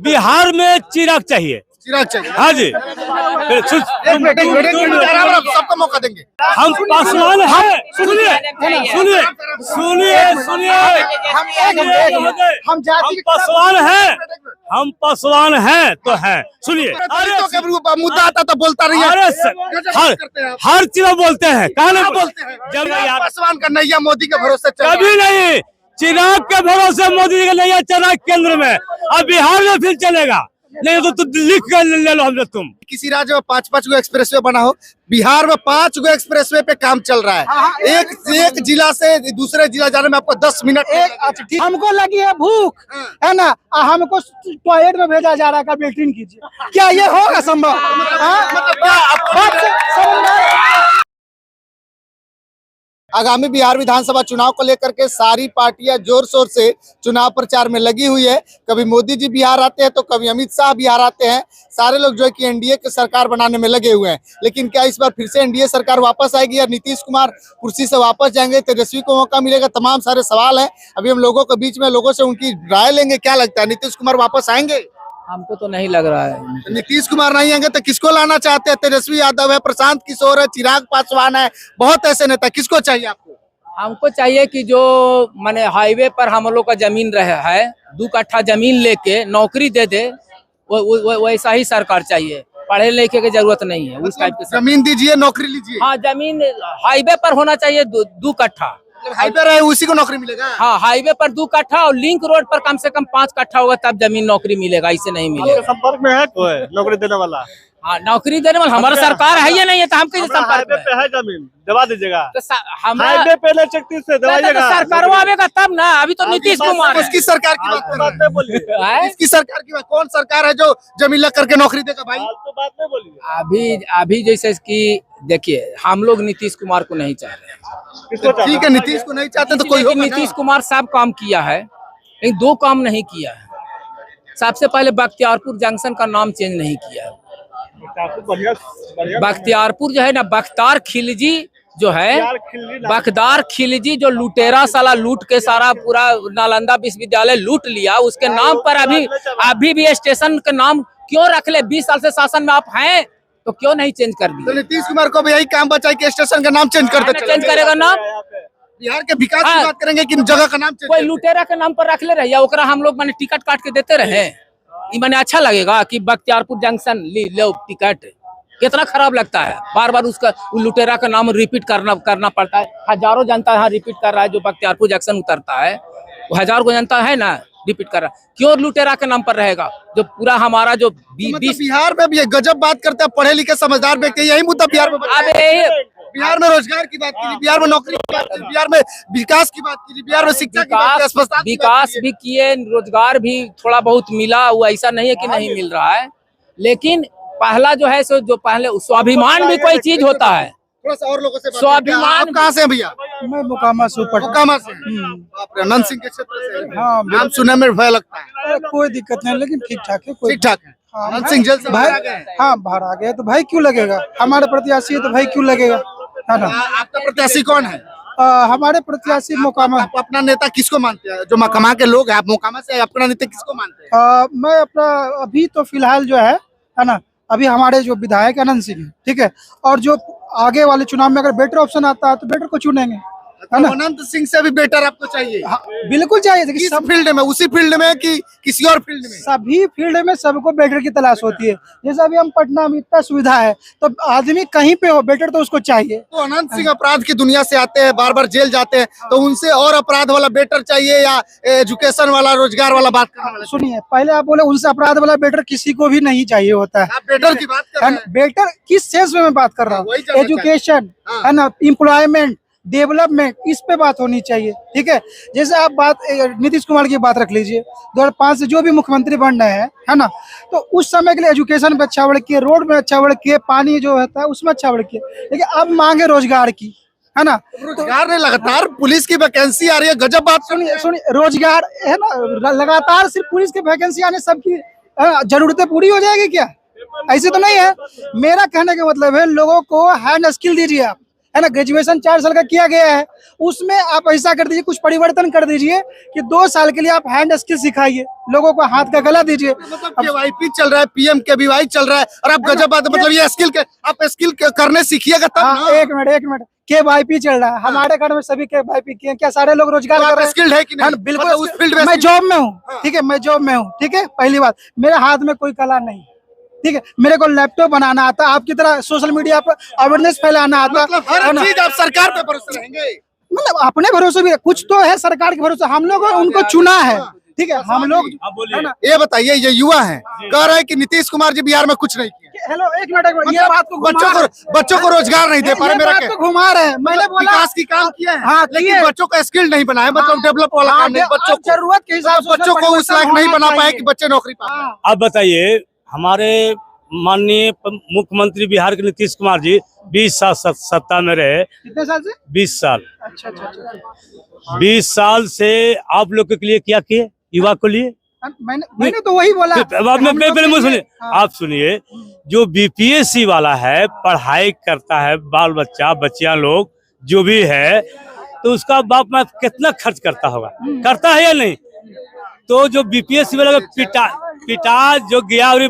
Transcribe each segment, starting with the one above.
बिहार में चिराग चाहिए। चिराग चाहिए। हाँ जी। सबको मौका देंगे। हम पासवान है। सुनिए सुनिए सुनिए सुनिए, हम पासवान है, हम पासवान है तो है। सुनिए, अरे मुद्दा आता तो बोलता रही है। अरे हर चीज बोलते हैं, कहना बोलते हैं। जब पासवान का नैया मोदी के भरोसे कभी नहीं, चिराग के भरोसे मोदी का नैया चला केंद्र में, अब बिहार में फिर चलेगा। नहीं तो लिख कर ले लो हमसे तुम। किसी राज्य में 5-5 गो एक्सप्रेसवे बना हो, बिहार में 5 गो एक्सप्रेसवे पे काम चल रहा है। एक जिला से दूसरे जिला जाने में आपको 10 मिनट। हमको लगी है भूख, है ना, हमको टॉयलेट में भेजा जा रहा है, लेटरिन कीजिए, क्या ये होगा संभव? आगामी बिहार विधानसभा चुनाव को लेकर के सारी पार्टियां जोर शोर से चुनाव प्रचार में लगी हुई है। कभी मोदी जी बिहार आते हैं तो कभी अमित शाह बिहार आते हैं। सारे लोग जो है कि एनडीए की सरकार बनाने में लगे हुए हैं। लेकिन क्या इस बार फिर से एनडीए सरकार वापस आएगी या नीतीश कुमार कुर्सी से वापस जाएंगे, तेजस्वी को मौका मिलेगा? तमाम सारे सवाल है। अभी हम लोगों के बीच में लोगों से उनकी राय लेंगे। क्या लगता है, नीतीश कुमार वापस आएंगे? हमको तो नहीं लग रहा है। नीतीश कुमार नहीं आएंगे तो किसको लाना चाहते हैं? तेजस्वी यादव है, प्रशांत किशोर है, चिराग पासवान है, बहुत ऐसे नेता। किसको चाहिए आपको? हमको चाहिए कि जो माने हाईवे पर हम लोग का जमीन रहे है, 2 कट्ठा जमीन लेके नौकरी दे दे, वैसा ही सरकार चाहिए। पढ़े लिखे की जरूरत नहीं है उस टाइप की। जमीन दीजिए, नौकरी लीजिए। हाँ, जमीन हाईवे पर होना चाहिए 2 कट्ठा। हाईवे रहे उसी को नौकरी मिलेगा। हाँ, हाईवे पर 2 कट्ठा और लिंक रोड पर कम से कम 5 कट्ठा होगा तब जमीन नौकरी मिलेगा, इसे नहीं मिलेगा। संपर्क में है कोई नौकरी देने वाला? हाँ, नौकरी देने वाला हमारा सरकार है या नहीं है तो हम कैसे संपर्क में? पे है जमीन, दवा दीजिएगा। तो हाईवे पे ले चक्ति से दवाइएगा। सरकार आवेगा तब ना, अभी तो नीतीश कुमार है। किसकी सरकार की बात कर रहे हैं? बोलिए, किसकी सरकार की बात? कौन सरकार है जो जमीन लग करके नौकरी देगा भाई? तो बात नहीं बोलिए। अभी जैसे कि देखिए, हम लोग नीतीश कुमार को नहीं चाह रहे हैं। ठीक है, नीतीश को नहीं चाहते तो कोई होगा। नीतीश कुमार सब काम किया है, लेकिन 2 काम नहीं किया है। सबसे पहले बख्तियारपुर जंक्शन का नाम चेंज नहीं किया है। बख्तियारपुर जो है ना, बख्तार खिलजी जो है, बख्तार खिलजी जो लुटेरा साला लूट के सारा पूरा नालंदा विश्वविद्यालय लूट लिया, उसके नाम पर अभी भी स्टेशन का नाम क्यों रख ले? 20 साल से शासन में आप हैं तो क्यों नहीं चेंज कर दिया? तो नीतीश कुमार को भी यही काम बचा है कि स्टेशन का नाम चेंज कर दे। चेंज करेगा नाम? बिहार के विकास की बात करेंगे कि जगह का नाम कोई लुटेरा के नाम पर रख ले रहे, ओकरा हम लोग मैंने टिकट काट के देते रहे। मैंने अच्छा लगेगा कि बख्तियारपुर जंक्शन लो टिकट? कितना खराब लगता है, बार बार उसका लुटेरा का नाम रिपीट करना पड़ता है। हजारों जनता यहाँ रिपीट कर रहा है, जो बख्तियारपुर जंक्शन उतरता है वो 1000 को जनता है ना रिपीट कर रहा है। क्यों लुटेरा के नाम पर रहेगा? जो पूरा हमारा जो बिहार में भी ये गजब बात करते हैं, पढ़े लिखे समझदार व्यक्ति, यही मुद्दा बिहार में। बिहार में रोजगार की बात कीजिए, बिहार में नौकरी की बात कीजिए, बिहार में विकास की बात कीजिए, बिहार में शिक्षा की बात कीजिए, विकास भी किए, रोजगार भी थोड़ा बहुत मिला, वो ऐसा नहीं है कि नहीं मिल रहा है। लेकिन पहला जो है सो, जो पहले स्वाभिमान भी कोई चीज होता है। थोड़ा सा और लोगों से स्वाभिमान। कहाँ से भैया? मैं मोकामा से मोकामा से। अनंत सिंह के क्षेत्र से। हाँ, नाम सुनने में भय लगता है। कोई दिक्कत नहीं, लेकिन ठीक ठाक है। ठीक ठाक है। अनंत सिंह जेल से बाहर आ गए? हाँ, बाहर आ गए तो भाई क्यों लगेगा? हमारे प्रत्याशी है तो भाई क्यों लगेगा, है ना? आपका प्रत्याशी कौन है? हमारे प्रत्याशी मोकामा। आप अपना नेता किसको मानते हैं? जो मोकामा के लोग हैं, आप मोकामा से, अपना नेता किसको मानते हैं? मैं अपना अभी तो फिलहाल जो है ना, अभी हमारे जो विधायक अनंत सिंह है, ठीक है, और जो आगे वाले चुनाव में अगर बेटर ऑप्शन आता है तो बेटर को चुनेंगे, है ना? अनंत सिंह से भी बेटर आपको चाहिए? हाँ, बिल्कुल चाहिए। किस फील्ड में? उसी फील्ड में कि किसी और फील्ड में? सभी फील्ड में सबको बेटर की तलाश होती है। जैसे अभी हम पटना में इतना सुविधा है तो आदमी कहीं पे हो, बेटर तो उसको चाहिए। तो अनंत सिंह अपराध की दुनिया से आते हैं, बार बार जेल जाते हैं, तो उनसे और अपराध वाला बेटर चाहिए या एजुकेशन वाला, रोजगार वाला बात करने वाला? सुनिए, पहले आप बोले उनसे अपराध वाला बेटर किसी को भी नहीं चाहिए होता है। आप बेटर की बात कर रहे हैं? बेटर किस सेंस में मैं बात कर रहा हूँ? एजुकेशन, है ना, एम्प्लॉयमेंट, डेवलपमेंट, इस पे बात होनी चाहिए, ठीक है? जैसे आप बात नीतीश कुमार की बात रख लीजिए, 2005 से जो भी मुख्यमंत्री बन रहे हैं, है ना, तो उस समय के लिए एजुकेशन पे अच्छा वर्क किए, रोड में अच्छा वर्क किए, पानी जो होता है उसमें अच्छा वर्क किए, लेकिन अब मांगे रोजगार की, है ना? रोजगार ने लगातार पुलिस की वैकेंसी आ रही है, गजब बात। सुनिए, रोजगार है ना, लगातार सिर्फ पुलिस की वैकेंसी आने सबकी जरूरतें पूरी हो जाएगी क्या? ऐसे तो नहीं है। मेरा कहने का मतलब है, लोगों को हैंड स्किल दीजिए आप, है ना, ग्रेजुएशन 4 साल का किया गया है, उसमें आप ऐसा कर दीजिए, कुछ परिवर्तन कर दीजिए कि 2 साल के लिए आप हैंड स्किल सिखाइए, लोगों को हाथ का गला दीजिए। मतलब केवाईपी चल रहा है, PMKVY चल रहा है, और आप गजब बात, मतलब ये स्किल के आप स्किल करने सीखिएगा तब हाँ, ना। एक मिनट, KYP चल रहा है हमारे घर में, सभी KYP किए, क्या सारे लोग रोजगार कर रहे हैं? स्किल्ड है कि नहीं? हाँ, बिल्कुल मतलब उस फील्ड में मैं जॉब में हूँ, ठीक है, मैं जॉब में हूँ, ठीक है। पहली बात, मेरे हाथ में कोई कला नहीं, ठीक है, मेरे को लैपटॉप बनाना आता, आपकी तरह सोशल मीडिया पर अवेयरनेस फैलाना आता, मतलब हर चीज आप सरकार पे भरोसे रहेंगे? मतलब अपने भरोसे भी कुछ तो है, सरकार के भरोसे, हम लोग उनको चुना है, ठीक है, हम लोग, है ना। ये बताइए, ये युवा है, कह रहे हैं कि नीतीश कुमार जी बिहार में कुछ नहीं किया। हेलो, एक मिनट, ये बात को बच्चों को रोजगार नहीं दे पा रहे, मेरा को घुमा रहे हैं, मैंने बोला विकास की काम किया है, हाँ, लेकिन किए। बच्चों का स्किल नहीं बनाया, मतलब डेवलप वाला काम नहीं, बच्चों को जरूरत के हिसाब से बच्चों को उस लायक नहीं बना पाए कि बच्चे नौकरी पाए। अब बताइए, हमारे माननीय मुख्यमंत्री बिहार के नीतीश कुमार जी 20 साल सत्ता में रहे। कितने साल से? 20 साल। अच्छा। 20 साल से आप लोग के लिए क्या किए, युवा को लिए? मैंने तो वही बोला। सुनिए, आप सुनिए, जो BPSC वाला है, पढ़ाई करता है, बाल बच्चा बच्चियां लोग जो भी है, तो उसका बाप माँ कितना खर्च करता होगा, करता है या नहीं? तो जो BPSC वाला पिटा जो गया और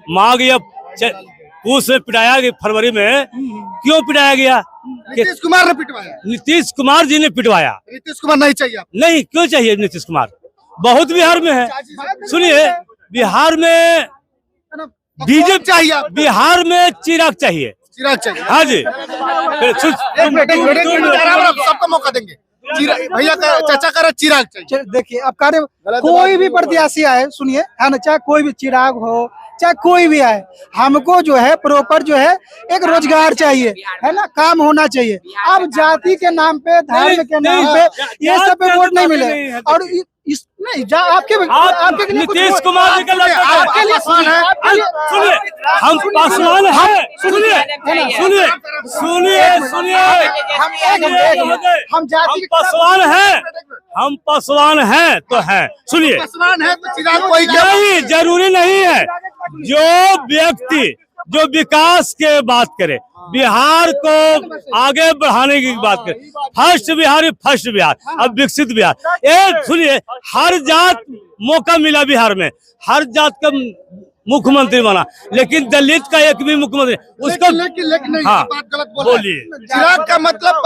माँ गया पूछ में पिटाया गया, फरवरी में क्यों पिटाया गया? नीतीश कुमार ने पिटवाया, नीतीश कुमार जी ने पिटवाया। नीतीश कुमार नहीं चाहिए आपको? नहीं, क्यों चाहिए नीतीश कुमार? बहुत बिहार में है, सुनिए, बिहार में बीजेपी चाहिए आपको? बिहार में चिराग चाहिए। चिराग चाहिए? हाँ जी, सबको मौका देंगे। भैया का चाचा का चिराग चाहिए। देखिए, अब कार्य कोई भी प्रत्याशी आए, सुनिए, है ना, चाहे कोई भी चिराग हो, चाहे कोई भी आए, हमको जो है प्रॉपर जो है एक रोजगार चाहिए, है ना, काम होना चाहिए। अब जाति के नाम पे, धर्म के नाम पे ये सब पे वोट नहीं मिले। और इस नहीं आपके नीतीश कुमार जी के सुनिए, हम पासवान हैं, सुनिए, हम जाति हम पासवान हैं तो हैं, सुनिए, पासवान है तो चिराग कोई नहीं, जरूरी नहीं है। जो व्यक्ति जो विकास के बात करे, बिहार को आगे बढ़ाने की बात करे, फर्स्ट बिहार, अब विकसित बिहार। ये सुनिए, हर जात मौका मिला बिहार में, हर जात का मुख्यमंत्री बना, लेकिन दलित का एक भी मुख्यमंत्री उसको लेकिन हाँ, बात गलत बोला। बोलिए। चिराग का मतलब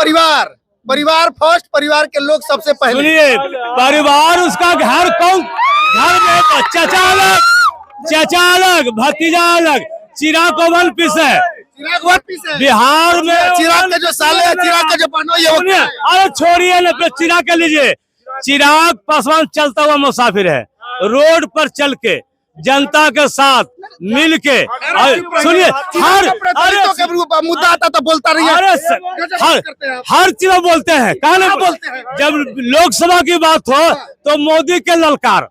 परिवार फर्स्ट, परिवार के लोग सबसे पहले। सुनिए, परिवार उसका घर कौन, घर में चाचा अलग, भतीजा अलग, चिराग को वन पीस है। चिराग वन पीस है बिहार में। चिराग का जो साले है, चिराग का जो बनोई है, अरे छोड़िए ना, चिराग के लीजिए। चिराग पासवान चलता हुआ मुसाफिर है, रोड पर चल के जनता के साथ मिल के। सुनिए, मुद्दा आता तो बोलता नहीं है, हर चीज बोलते हैं, कहा ना बोलते हैं। जब लोकसभा की बात हो तो मोदी के ललकार,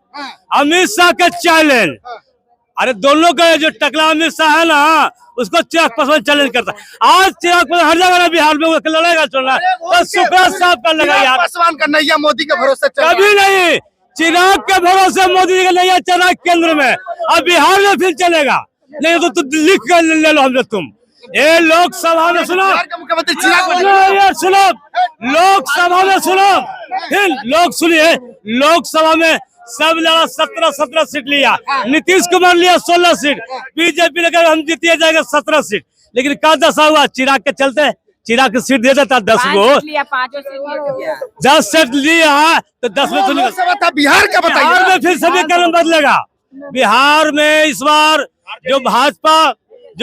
अमित शाह के चैलेंज, अरे दोनों का जो टकला अमित शाह है ना, उसको चिराग पासवान चैलेंज करता है। आज चिराग पासवान हर जगह बिहार में लड़ेगा, चलना तो सुखराज साहब का लगा यार। पासवान का नैया मोदी के भरोसे कभी नहीं, चिराग के भरोसे मोदी जी का नैया चला केंद्र में, अब बिहार में फिर चलेगा। नहीं तो लिख कर ले लो हमसे तुम। ये लोकसभा में सुनो, मुख्यमंत्री चिराग यार सुनो, लोकसभा में सुनो, फिर सुनिए, लोकसभा में सब लड़ा 17 सीट लिया, नीतीश कुमार लिया 16 सीट, बीजेपी लेकर हम जीतिए जाएगा 17 सीट। लेकिन क्या दशा हुआ, चिराग के चलते चिराग की सीट दे देता 10 को, 10 सीट लिया तो 10 में तो बिहार का बताइए। बिहार में फिर समीकरण बदलेगा। बिहार में इस बार जो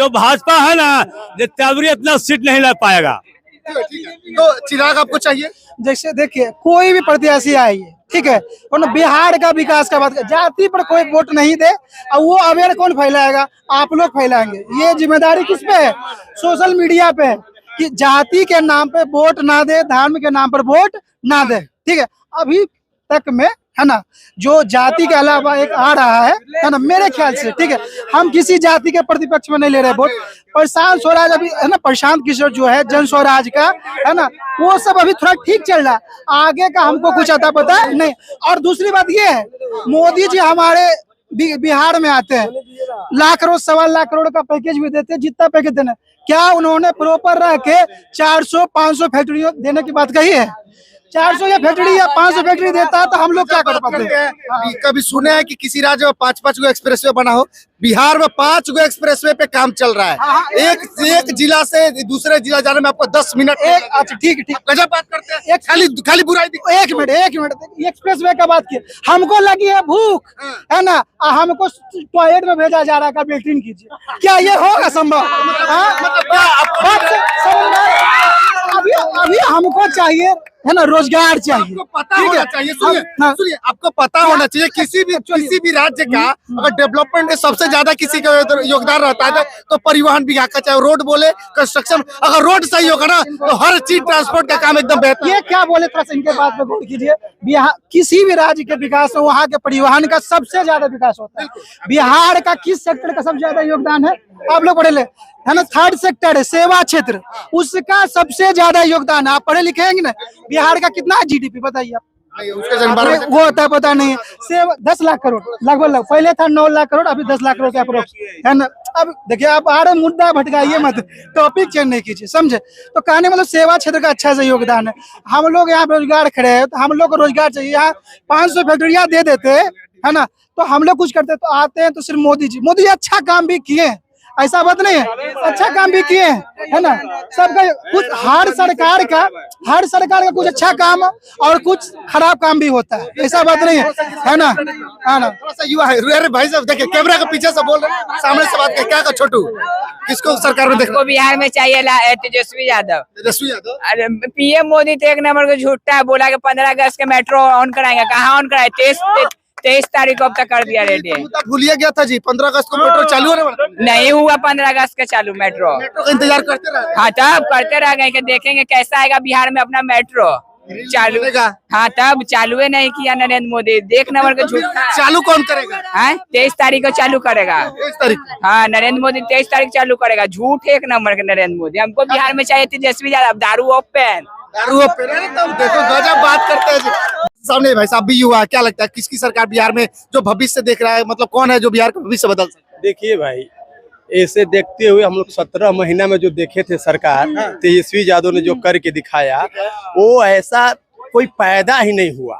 भाजपा है ना, तेवरी इतना सीट नहीं ला पाएगा। तो चिराग आपको चाहिए? जैसे देखिए, कोई भी प्रत्याशी आए, ठीक है, और बिहार का विकास का बात कर, जाति पर कोई वोट नहीं दे, और वो अवेयर कौन फैलाएगा? आप लोग फैलाएंगे। ये जिम्मेदारी किस पे है? सोशल मीडिया पे है कि जाति के नाम पे वोट ना दे, धर्म के नाम पर वोट ना दे, ठीक है। अभी तक में, है ना, जो जाति के अलावा एक आ रहा है ना, मेरे ख्याल से, ठीक है, हम किसी जाति के प्रतिपक्ष में नहीं ले रहे वोट। प्रशांत स्वराज अभी, है ना, प्रशांत किशोर जो है जन स्वराज का, है ना, वो सब अभी थोड़ा ठीक चल रहा, आगे का हमको कुछ आता पता नहीं। और दूसरी बात ये है, मोदी जी हमारे बिहार में आते हैं, लाख करोड़ 1.25 करोड़ का पैकेज भी देते, जितना पैकेज देना है। क्या उन्होंने प्रॉपर रह के 400-500 फैक्ट्री देने की बात कही है? 400 या फैक्ट्री या 500 फैक्ट्री देता है तो हम लोग क्या कर पाते हैं? कभी सुने हैं कि किसी राज्य में 5-5 गो एक्सप्रेसवे बना हो? बिहार में 5 गो एक्सप्रेसवे पे काम चल रहा है। एक जिला से दूसरे जिला जाने में आपको 10 मिनट। अच्छा ठीक है, गजब बात करते हैं, खाली बुराई। एक मिनट एक्सप्रेस वे का बात की, हमको लगी है भूख, है ना, हमको टॉयलेट में भेजा जा रहा है, बेल्टिन कीजिए, क्या ये होगा संभव? अभी हमको चाहिए, है ना, रोजगार चाहिए। आपको पता होना चाहिए, सुनिए, आपको पता होना चाहिए किसी भी राज्य का अगर डेवलपमेंट में सबसे ज्यादा किसी का योगदान रहता है तो परिवहन विभाग का, चाहे रोड बोले, कंस्ट्रक्शन। अगर रोड सही होगा ना तो हर चीज ट्रांसपोर्ट का काम एकदम बेहतर। ये क्या बोले, थोड़ा सा इनके बात पे गौर कीजिए। बिहार किसी भी राज्य के विकास में वहाँ के परिवहन का सबसे ज्यादा विकास होता है। बिहार का किस सेक्टर का सबसे ज्यादा योगदान है? आप लोग पढ़े ले, है ना, 3rd सेक्टर है, सेवा क्षेत्र, उसका सबसे ज्यादा योगदान है। आप पढ़े लिखेंगे ना, बिहार का कितना है जीडीपी बताइए आप? वो होता है पता नहीं है। सेवा 10 लाख करोड़ लगभग, पहले था 9 लाख करोड़, अभी 10 लाख करोड़ का अप्रोक्स, है ना। अब देखिए, आप आ रहे मुद्दा भटकाइए मत, टॉपिक चेंज नहीं कीजिए, समझे? तो कहने मतलब सेवा क्षेत्र का अच्छा से योगदान है। हम लोग यहाँ रोजगार खड़े हैं तो हम लोग को रोजगार चाहिए। यहाँ 500 फैक्ट्रियाँ दे देते, है ना, तो हम लोग कुछ करते तो आते हैं तो सिर्फ मोदी जी अच्छा काम भी किए, ऐसा बात नहीं है, अच्छा काम भी किए हैं, है ना। सबका कुछ हर सरकार का कुछ अच्छा काम और कुछ खराब काम भी होता है, ऐसा बात नहीं है ना, है ना। थोड़ा सा युवा है, अरे भाई साहब देखिए, कैमरा के पीछे से बोल रहे हैं, सामने से बात कर, क्या का छोटू, किसको सरकार में देखो? बिहार में चाहिए तेजस्वी यादव। तेजस्वी यादव? अरे पीएम मोदी तो 1 नंबर का झूठा है, बोला कि 15 अगस्त के मेट्रो ऑन कराएंगे, कहाँ ऑन कराए? 23 तारीख को अब तक कर दिया रेडी है। भूलिया गया था जी, 15 अगस्त को मेट्रो चालू होने वाला नहीं हुआ 15 अगस्त का चालू मेट्रो का इंतजार करते रहे। हाँ, तब करते रह गए कि देखेंगे कैसा आएगा बिहार में अपना मेट्रो चालू। हाँ, तब चालू ही नहीं किया नरेंद्र मोदी, देख नंबर का झूठा। चालू कौन करेगा? 23 तारीख को चालू करेगा। 23 तारीख? हाँ, नरेंद्र मोदी 23 तारीख चालू करेगा। झूठ 1 नंबर का नरेंद्र मोदी। हमको बिहार में चाहिए तेजस्वी यादव, दारू ओपन। देखो गजब बात करते हैं। सामने भाई साहब भी युवा, क्या लगता है किसकी सरकार बिहार में जो भविष्य देख रहा है, मतलब कौन है जो बिहार का भविष्य बदल सकता है? देखिए भाई, ऐसे देखते हुए हम लोग 17 महीना में जो देखे थे सरकार, तेजस्वी यादव ने जो करके दिखाया, वो ऐसा कोई पैदा ही नहीं हुआ,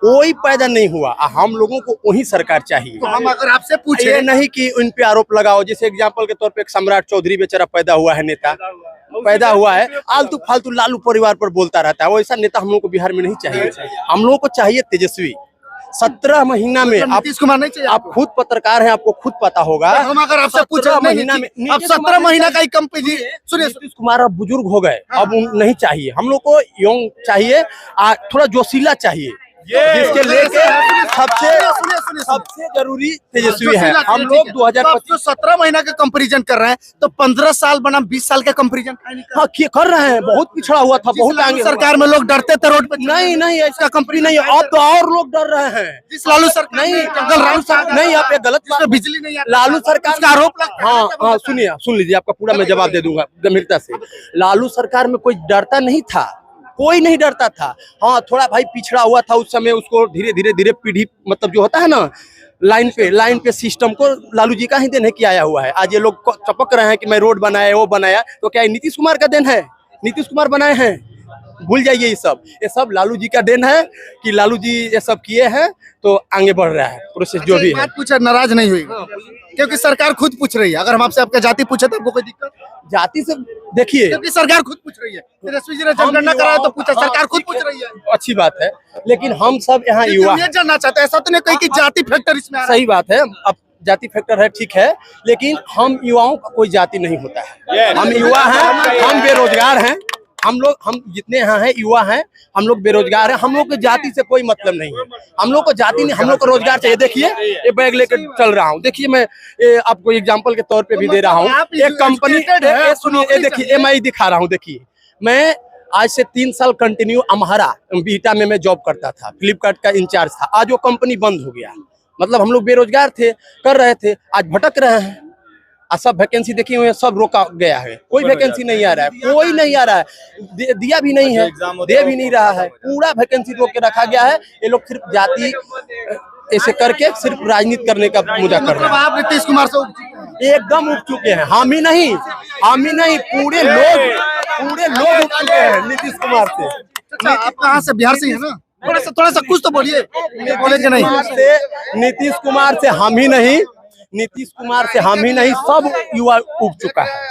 कोई पैदा नहीं हुआ। हम लोगों को वही सरकार चाहिए। तो हम अगर आपसे पूछे, ये नहीं कि उन पे आरोप लगाओ, जैसे एग्जाम्पल के तौर पे एक सम्राट चौधरी बेचारा पैदा हुआ है, नेता पैदा हुआ है, आलतू फालतू लालू परिवार पर बोलता रहता है, वो ऐसा नेता हम लोग को बिहार में नहीं चाहिए। हम लोग को चाहिए तेजस्वी। 17 महीना में आप नीतीश कुमार नहीं चाहिए? आप खुद पत्रकार हैं, आपको खुद पता होगा। हम अगर आपसे पूछे महीना में, अब 17 महीना का ही कंपनी, सुनिए, नीतीश कुमार अब बुजुर्ग हो गए, अब नहीं चाहिए। हम लोग को यंग चाहिए, थोड़ा जोशीला चाहिए, जिसके लेके सबसे जरूरी तेजस्वी है। हम लोग 2025 17 महीना का कंपैरिजन कर रहे हैं, तो 15 साल बना 20 साल का कंपैरिजन कर रहे हैं। बहुत पिछड़ा हुआ था, बहुत आगे। सरकार में लोग डरते थे रोड पे, नहीं ऐसा कंपनी नहीं है। अब तो और लोग डर रहे हैं। जिस लालू सरकार नहीं, लालू सरकार नहीं, आप ये गलत बात। बिजली नहीं आती, लालू सरकार का आरोप लगता है। हाँ, सुन लीजिए, आपका पूरा मैं जवाब दे दूंगा गंभीरता से। लालू सरकार में कोई डरता नहीं था, कोई नहीं डरता था। हाँ, थोड़ा भाई पिछड़ा हुआ था उस समय, उसको धीरे धीरे पीढ़ी, मतलब जो होता है ना, लाइन पे सिस्टम को लालू जी का ही देन है कि आया हुआ है। आज ये लोग चपक रहे हैं कि मैं रोड बनाया, वो बनाया, तो क्या नीतीश कुमार का देन है? नीतीश कुमार बनाए हैं? भूल जाइए, ये सब लालू जी का देन है कि लालू जी ये सब किए हैं, तो आगे बढ़ रहा है प्रोसेस जो भी है। बात पूछा, नाराज नहीं हुई क्योंकि सरकार खुद पूछ रही है। अगर हम आपसे आपका जाति पूछे तो आपको कोई दिक्कत? जाति से देखिए, क्योंकि सरकार खुद पूछ रही है। तेजस्वी जी ने जनगणना कराया तो पूछा, सरकार खुद पूछ रही है। अच्छी बात है, लेकिन हम सब यहाँ युवा ये जानना चाहते हैं, ऐसा तो नहीं कहीं कि जाति फैक्टर इसमें आ रहा है। सही बात है, अब जाति फैक्टर है, ठीक है, लेकिन हम युवाओं का कोई जाति नहीं होता है। हम युवा हैं, हम बेरोजगार हैं, हम जितने यहाँ हैं युवा हैं, हम लोग बेरोजगार हैं। हम लोग को जाति से कोई मतलब नहीं है, हम लोग को जाति नहीं, हम लोग को रोजगार चाहिए। देखिए, ये बैग लेकर चल रहा हूँ, देखिए, मैं आपको एग्जांपल के तौर पे भी दे रहा हूँ। एक कंपनी, सुनिए, देखिए, मैं दिखा रहा हूँ। देखिए, मैं आज से 3 साल कंटिन्यू अम्हारा बीटा में मैं जॉब करता था, फ्लिपकार्ट का इंचार्ज था। आज वो कंपनी बंद हो गया, मतलब हम लोग बेरोजगार थे, कर रहे थे, आज भटक रहे हैं। सब वैकेंसी देखी हुई है, सब रोका गया है, कोई वैकेंसी नहीं आ रहा है, कोई नहीं आ रहा है, दिया भी नहीं है, दे भी नहीं रहा है, पूरा वैकेंसी रोक के रखा गया है। ये लोग सिर्फ जाति ऐसे करके सिर्फ राजनीति करने का मुद्दा कर रहे मतलब आप नीतीश कुमार से उब चुके हैं। हैं। एकदम उब चुके हैं, हम ही नहीं पूरे लोग उब चुके हैं नीतीश कुमार से। अच्छा, आप कहाँ से? बिहार से ही है ना? थोड़ा सा कुछ तो बोलिए। बोलेंगे नहीं? नीतीश कुमार से हम ही नहीं, सब युवा उब चुका है।